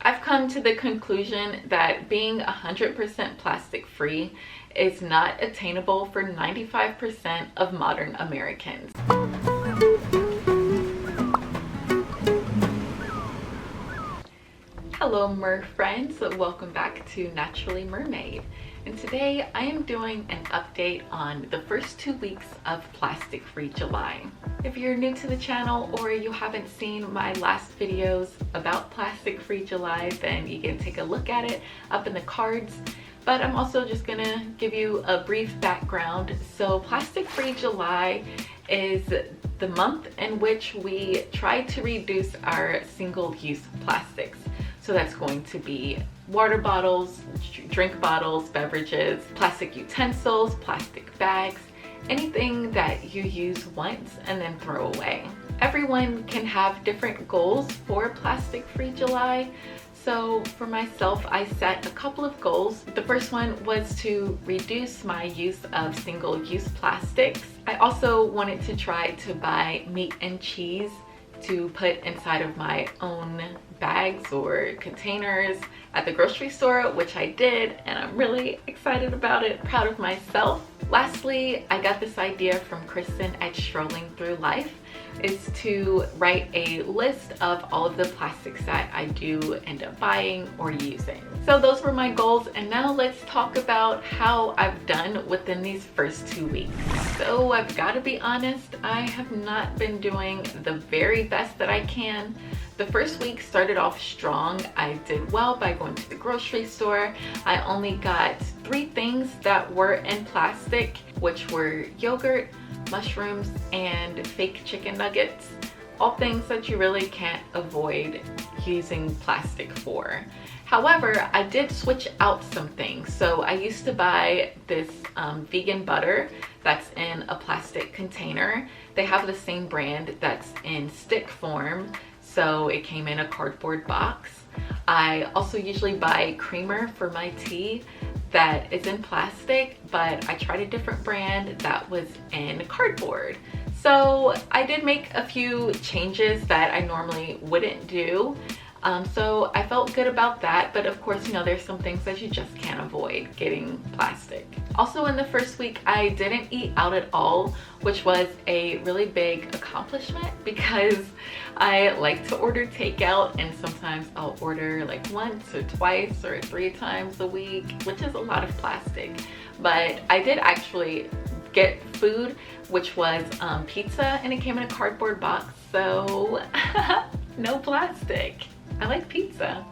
I've come to the conclusion that being 100% plastic free is not attainable for 95% of modern Americans. Hello mer friends, welcome back to Naturally Mermaid, and today I am doing an update on the first 2 weeks of Plastic Free July. If you're new to the channel or you haven't seen my last videos about Plastic Free July, then you can take a look at it up in the cards. But I'm also just gonna give you a brief background. So Plastic Free July is the month in which we try to reduce our single-use plastics. So that's going to be water bottles, drink bottles, beverages, plastic utensils, plastic bags, anything that you use once and then throw away. Everyone can have different goals for Plastic Free July. So for myself, I set a couple of goals. The first one was to reduce my use of single-use plastics. I also wanted to try to buy meat and cheese to put inside of my own bags or containers at the grocery store, which I did, and I'm really excited about it, proud of myself. Lastly, I got this idea from Kristen at Strolling Through Life, is to write a list of all of the plastics that I do end up buying or using. So those were my goals, and now let's talk about how I've done within these first 2 weeks. So I've got to be honest, I have not been doing the very best that I can. The first week started off strong. I did well by going to the grocery store. I only got 3 things that were in plastic, which were yogurt, mushrooms, and fake chicken nuggets. All things that you really can't avoid using plastic for. However, I did switch out some things. So I used to buy this vegan butter that's in a plastic container. They have the same brand that's in stick form. So it came in a cardboard box. I also usually buy creamer for my tea that is in plastic, but I tried a different brand that was in cardboard. So I did make a few changes that I normally wouldn't do. So I felt good about that, but of course, you know, there's some things that you just can't avoid getting plastic. Also in the first week, I didn't eat out at all, which was a really big accomplishment because I like to order takeout, and sometimes I'll order like once or twice or 3 times a week, which is a lot of plastic. But I did actually get food, which was pizza, and it came in a cardboard box, so no plastic. I like pizza.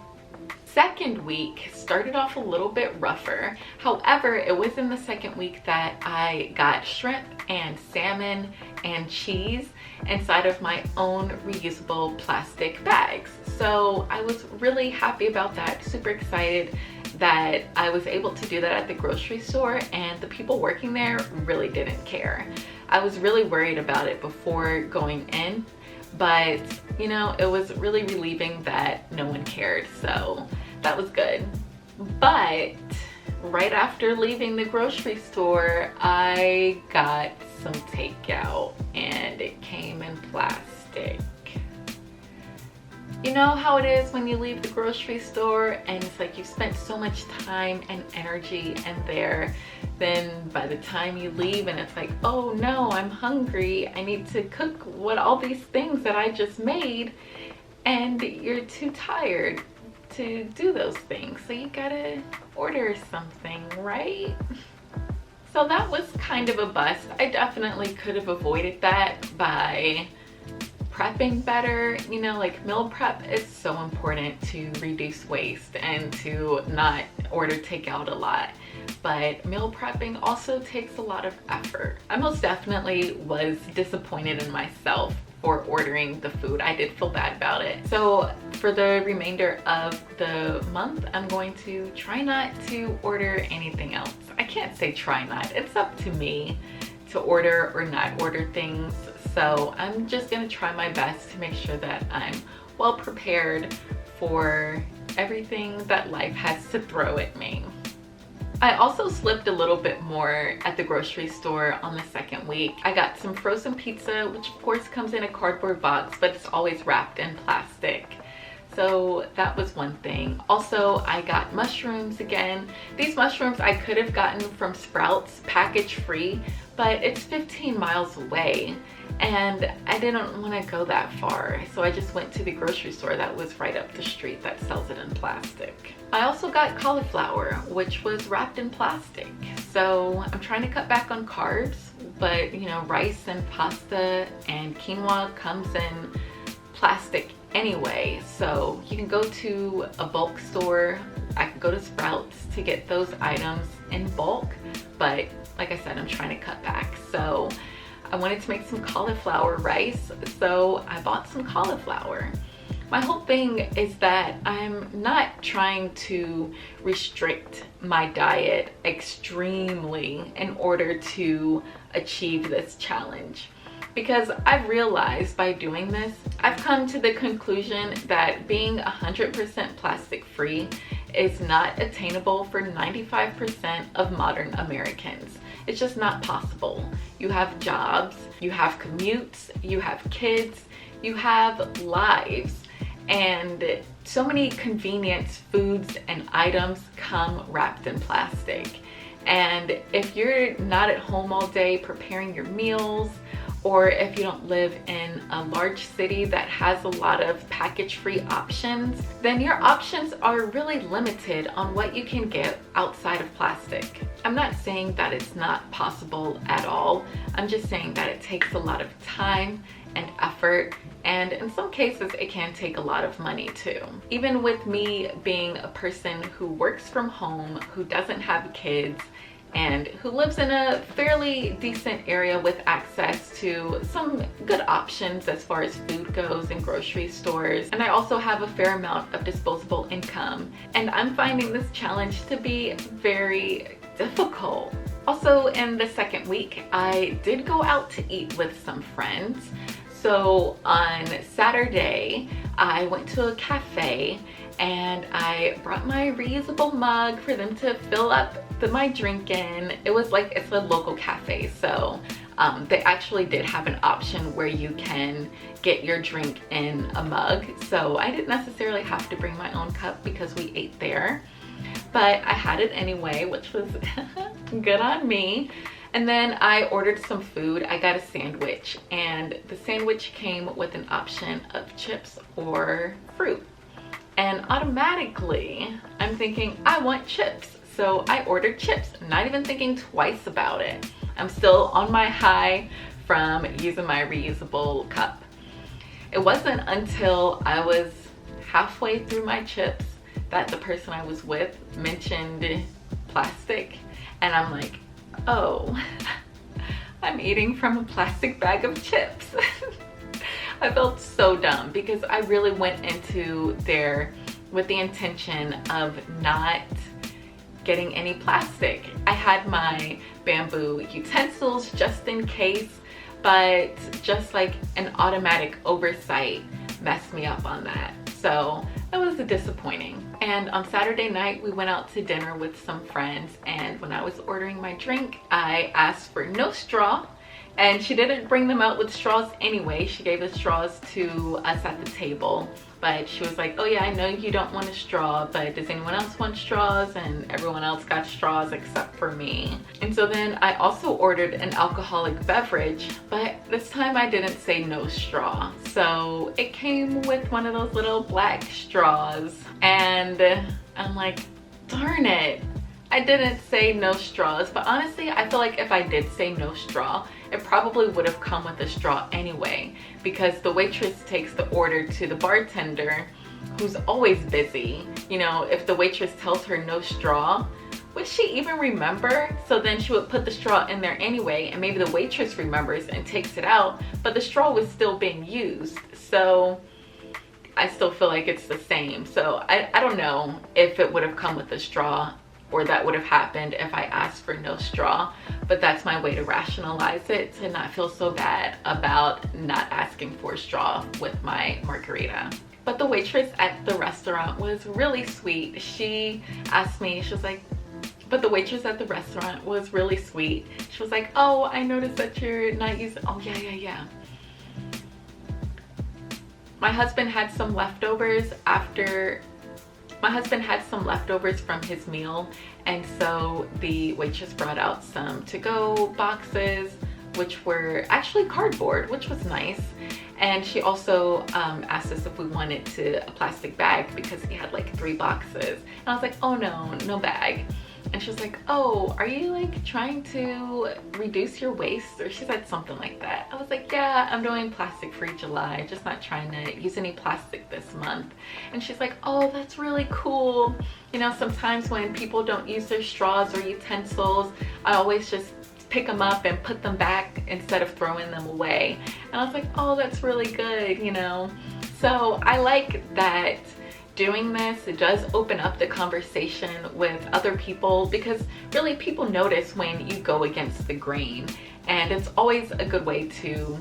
Second week started off a little bit rougher. However, it was in the second week that I got shrimp and salmon and cheese inside of my own reusable plastic bags. So I was really happy about that, super excited that I was able to do that at the grocery store, and the people working there really didn't care. I was really worried about it before going in, but you know, it was really relieving that no one cared, so that was good. But right after leaving the grocery store, I got some takeout and it came in plastic. You know how it is when you leave the grocery store and it's like you spent so much time and energy in there, then by the time you leave and it's like, oh no, I'm hungry, I need to cook what all these things that I just made, and you're too tired to do those things, so you gotta order something, right? So that was kind of a bust. I definitely could have avoided that by prepping better. You know, like meal prep is so important to reduce waste and to not order takeout a lot, but meal prepping also takes a lot of effort. I most definitely was disappointed in myself for ordering the food. I did feel bad about it. So for the remainder of the month, I'm going to try not to order anything else. I can't say try not, it's up to me to order or not order things. So I'm just gonna try my best to make sure that I'm well prepared for everything that life has to throw at me. I also slipped a little bit more at the grocery store on the second week. I got some frozen pizza, which of course comes in a cardboard box, but it's always wrapped in plastic. So that was one thing. Also, I got mushrooms again. These mushrooms I could have gotten from Sprouts, package free, but it's 15 miles away and I didn't want to go that far. So I just went to the grocery store that was right up the street that sells it in plastic. I also got cauliflower, which was wrapped in plastic. So I'm trying to cut back on carbs, but you know, rice and pasta and quinoa comes in plastic anyway, so you can go to a bulk store. I could go to Sprouts to get those items in bulk, but like I said, I'm trying to cut back. So I wanted to make some cauliflower rice, so I bought some cauliflower. My whole thing is that I'm not trying to restrict my diet extremely in order to achieve this challenge. Because I've realized by doing this, I've come to the conclusion that being 100% plastic free is not attainable for 95% of modern Americans. It's just not possible. You have jobs, you have commutes, you have kids, you have lives, and so many convenience foods and items come wrapped in plastic. And if you're not at home all day preparing your meals, or if you don't live in a large city that has a lot of package-free options, then your options are really limited on what you can get outside of plastic. I'm not saying that it's not possible at all. I'm just saying that it takes a lot of time and effort, and in some cases it can take a lot of money too. Even with me being a person who works from home, who doesn't have kids, and who lives in a fairly decent area with access to some good options as far as food goes in grocery stores. And I also have a fair amount of disposable income. And I'm finding this challenge to be very difficult. Also, in the second week, I did go out to eat with some friends. So on Saturday, I went to a cafe and I brought my reusable mug for them to fill up my drink in. It was like, it's a local cafe, so they actually did have an option where you can get your drink in a mug. So I didn't necessarily have to bring my own cup because we ate there, but I had it anyway, which was good on me. And then I ordered some food. I got a sandwich, and the sandwich came with an option of chips or fruit. And automatically, I'm thinking, I want chips. So I ordered chips, not even thinking twice about it. I'm still on my high from using my reusable cup. It wasn't until I was halfway through my chips that the person I was with mentioned plastic. And I'm like, oh, I'm eating from a plastic bag of chips. I felt so dumb because I really went into there with the intention of not getting any plastic. I had my bamboo utensils just in case, but just like an automatic oversight messed me up on that. So that was disappointing. And on Saturday night, we went out to dinner with some friends, and when I was ordering my drink, I asked for no straw. And she didn't bring them out with straws anyway. She gave the straws to us at the table. But she was like, oh yeah, I know you don't want a straw, but does anyone else want straws? And everyone else got straws except for me. And so then I also ordered an alcoholic beverage, but this time I didn't say no straw. So it came with one of those little black straws. And I'm like, darn it. I didn't say no straws, but honestly, I feel like if I did say no straw, it probably would have come with a straw anyway, because the waitress takes the order to the bartender, who's always busy. You know, if the waitress tells her no straw, would she even remember? So then she would put the straw in there anyway, and maybe the waitress remembers and takes it out, but the straw was still being used. So I still feel like it's the same. So I don't know if it would have come with a straw, or that would have happened if I asked for no straw, but that's my way to rationalize it, to not feel so bad about not asking for a straw with my margarita. But the waitress at the restaurant was really sweet. She asked me, she was like, but the waitress at the restaurant was really sweet. She was like, oh, I noticed that you're not using, oh yeah. my husband had some leftovers from his meal, and so the waitress brought out some to-go boxes, which were actually cardboard, which was nice. And she also asked us if we wanted a plastic bag because he had like 3 boxes. And I was like, oh no bag. And she was like, oh, are you like trying to reduce your waste? Or she said something like that. I was like, yeah, I'm doing plastic free July, just not trying to use any plastic this month. And she's like, oh, that's really cool. You know, sometimes when people don't use their straws or utensils, I always just pick them up and put them back instead of throwing them away. And I was like, oh, that's really good, you know. So I like that doing this, it does open up the conversation with other people, because really people notice when you go against the grain, and it's always a good way to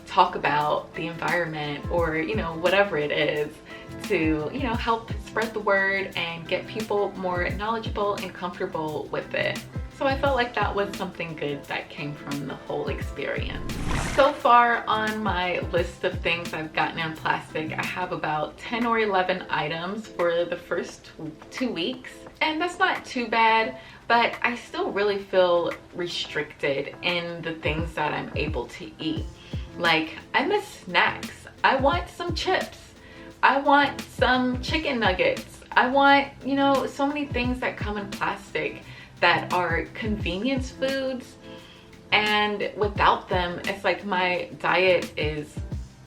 talk about the environment, or you know, whatever it is, to, you know, help spread the word and get people more knowledgeable and comfortable with it. So I felt like that was something good that came from the whole experience. So far on my list of things I've gotten in plastic, I have about 10 or 11 items for the first 2 weeks. And that's not too bad, but I still really feel restricted in the things that I'm able to eat. Like, I miss snacks. I want some chips. I want some chicken nuggets. I want, you know, so many things that come in plastic that are convenience foods, and without them, it's like my diet is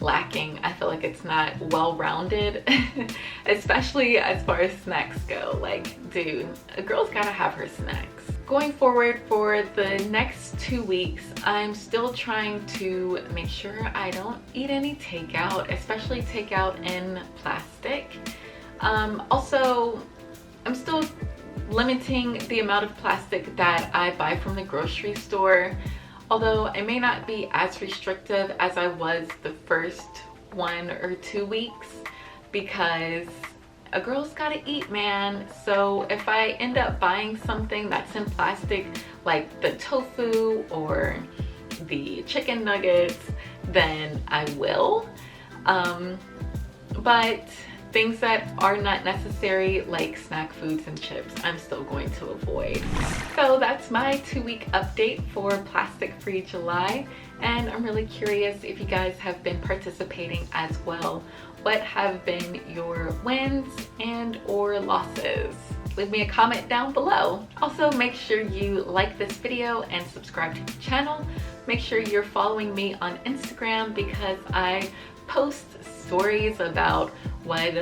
lacking. I feel like it's not well-rounded, especially as far as snacks go. Like, dude, a girl's gotta have her snacks. Going forward for the next 2 weeks, I'm still trying to make sure I don't eat any takeout, especially takeout in plastic. Also, I'm still limiting the amount of plastic that I buy from the grocery store, although I may not be as restrictive as I was the first 1 or 2 weeks, because a girl's gotta eat, man. So if I end up buying something that's in plastic, like the tofu or the chicken nuggets, then I will. But things that are not necessary, like snack foods and chips, I'm still going to avoid. So that's my 2-week update for Plastic Free July, and I'm really curious if you guys have been participating as well. What have been your wins and or losses? Leave me a comment down below. Also, make sure you like this video and subscribe to the channel. Make sure you're following me on Instagram, because I post stories about what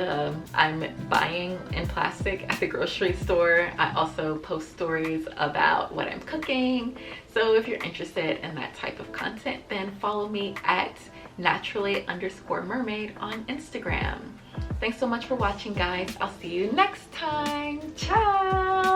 I'm buying in plastic at the grocery store. I also post stories about what I'm cooking. So if you're interested in that type of content, then follow me at naturally_mermaid on Instagram. Thanks so much for watching, guys. I'll see you next time. Ciao.